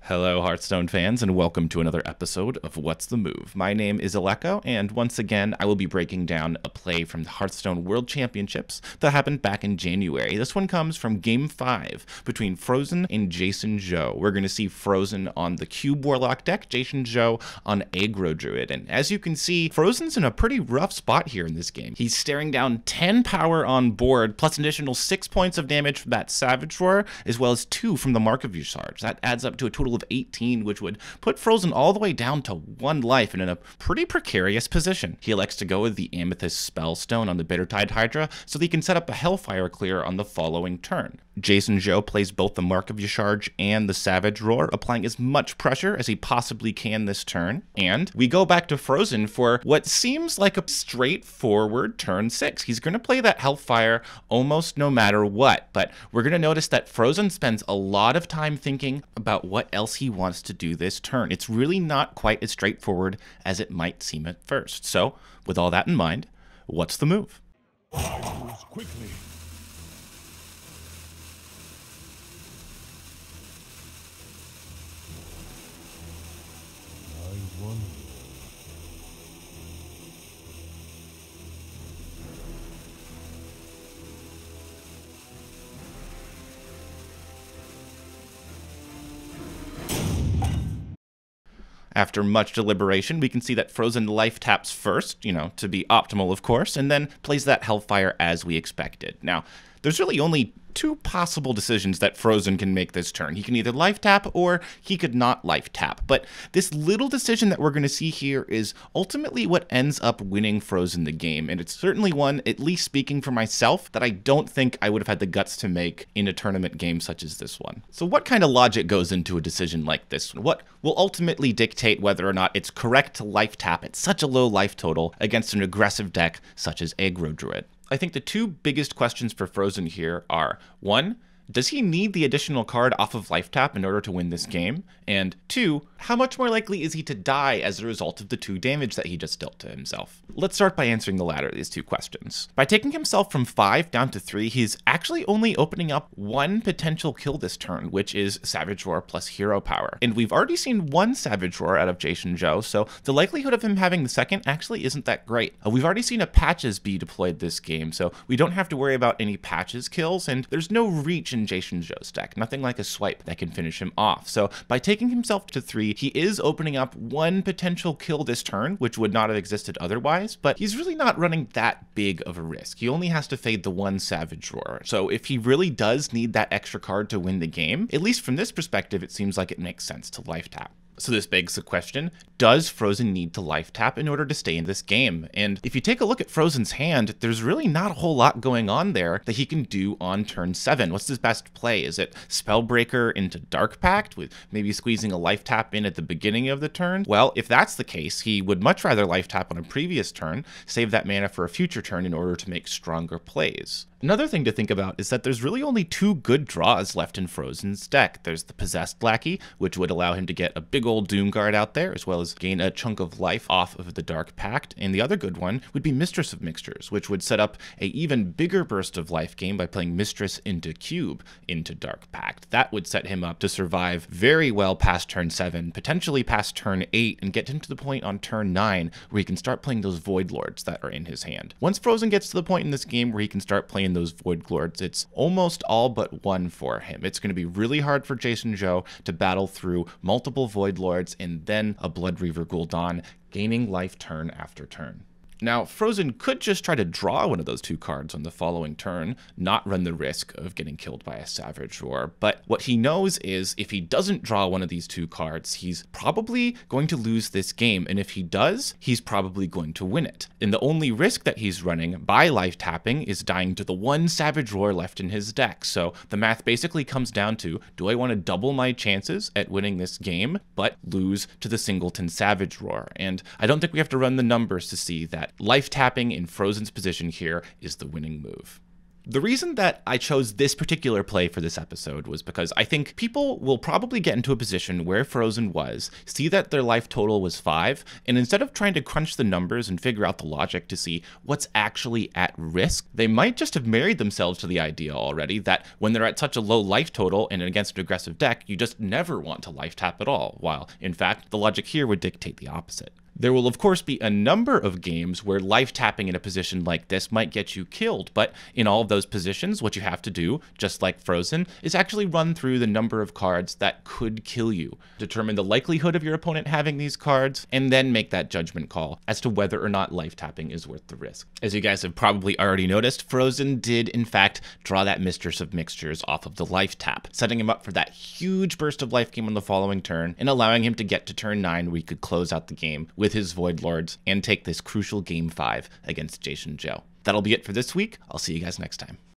Hello, Hearthstone fans, and welcome to another episode of What's the Move? My name is Aggro, and once again, I will be breaking down a play from the Hearthstone World Championships that happened back in January. This one comes from Game 5 between Frozen and JasonZhou. We're going to see Frozen on the Cube Warlock deck, JasonZhou on Aggro Druid, and as you can see, Frozen's in a pretty rough spot here in this game. He's staring down 10 power on board, plus an additional 6 points of damage from that Savage Roar, as well as 2 from the Mark of Visage. That adds up to a total of 18, which would put Frozen all the way down to 1 life and in a pretty precarious position. He elects to go with the Amethyst Spellstone on the Bittertide Hydra so that he can set up a Hellfire clear on the following turn. JasonZhou plays both the Mark of Visage and the Savage Roar, applying as much pressure as he possibly can this turn. And we go back to Frozen for what seems like a straightforward turn 6. He's going to play that Hellfire almost no matter what, but we're going to notice that Frozen spends a lot of time thinking about what else he wants to do this turn. It's really not quite as straightforward as it might seem at first. So, with all that in mind, what's the move? Quickly. I wonder. After much deliberation, we can see that Frozen life taps first, to be optimal, of course, and then plays that Hellfire as we expected. Now, there's really only 2 possible decisions that Frozen can make this turn. He can either life tap or he could not life tap. But this little decision that we're going to see here is ultimately what ends up winning Frozen the game. And it's certainly one, at least speaking for myself, that I don't think I would have had the guts to make in a tournament game such as this one. So what kind of logic goes into a decision like this? What will ultimately dictate whether or not it's correct to life tap at such a low life total against an aggressive deck such as Aggro Druid? I think the 2 biggest questions for Frozen here are, 1, does he need the additional card off of life tap in order to win this game? And 2, how much more likely is he to die as a result of the 2 damage that he just dealt to himself? Let's start by answering the latter of these 2 questions. By taking himself from 5 down to 3, he's actually only opening up 1 potential kill this turn, which is Savage Roar plus Hero Power. And we've already seen 1 Savage Roar out of JasonZhou, so the likelihood of him having the second actually isn't that great. We've already seen a Patches be deployed this game, so we don't have to worry about any Patches kills, and there's no reach in JasonZhou's deck, nothing like a swipe that can finish him off. So by taking himself to 3, he is opening up 1 potential kill this turn, which would not have existed otherwise, but he's really not running that big of a risk. He only has to fade the 1 Savage Roar. So if he really does need that extra card to win the game, at least from this perspective, it seems like it makes sense to life tap. So this begs the question, does Frozen need to life tap in order to stay in this game? And if you take a look at Frozen's hand, there's really not a whole lot going on there that he can do on turn 7. What's his best play? Is it Spellbreaker into Dark Pact with maybe squeezing a life tap in at the beginning of the turn? Well, if that's the case, he would much rather life tap on a previous turn, save that mana for a future turn in order to make stronger plays. Another thing to think about is that there's really only 2 good draws left in Frozen's deck. There's the Possessed Lackey, which would allow him to get a big old Doomguard out there, as well as gain a chunk of life off of the Dark Pact. And the other good one would be Mistress of Mixtures, which would set up an even bigger burst of life gain by playing Mistress into Cube into Dark Pact. That would set him up to survive very well past turn 7, potentially past turn 8, and get him to the point on turn 9 where he can start playing those Void Lords that are in his hand. Once Frozen gets to the point in this game where he can start playing those Void Lords, it's almost all but won for him. It's going to be really hard for JasonZhou to battle through multiple Void Lords and then a Blood Reaver Gul'dan, gaining life turn after turn. Now, Frozen could just try to draw one of those 2 cards on the following turn, not run the risk of getting killed by a Savage Roar, but what he knows is if he doesn't draw one of these 2 cards, he's probably going to lose this game, and if he does, he's probably going to win it. And the only risk that he's running by life tapping is dying to the 1 Savage Roar left in his deck. So the math basically comes down to, do I want to double my chances at winning this game, but lose to the singleton Savage Roar? And I don't think we have to run the numbers to see that life tapping in Frozen's position here is the winning move. The reason that I chose this particular play for this episode was because I think people will probably get into a position where Frozen was, see that their life total was 5, and instead of trying to crunch the numbers and figure out the logic to see what's actually at risk, they might just have married themselves to the idea already that when they're at such a low life total and against an aggressive deck, you just never want to life tap at all, while in fact the logic here would dictate the opposite. There will of course be a number of games where life tapping in a position like this might get you killed, but in all of those positions, what you have to do, just like Frozen, is actually run through the number of cards that could kill you, determine the likelihood of your opponent having these cards, and then make that judgment call as to whether or not life tapping is worth the risk. As you guys have probably already noticed, Frozen did in fact draw that Mistress of Mixtures off of the life tap, setting him up for that huge burst of life gain on the following turn, and allowing him to get to turn 9 where he could close out the game with his Void Lords and take this crucial Game 5 against JasonZhou. That'll be it for this week. I'll see you guys next time.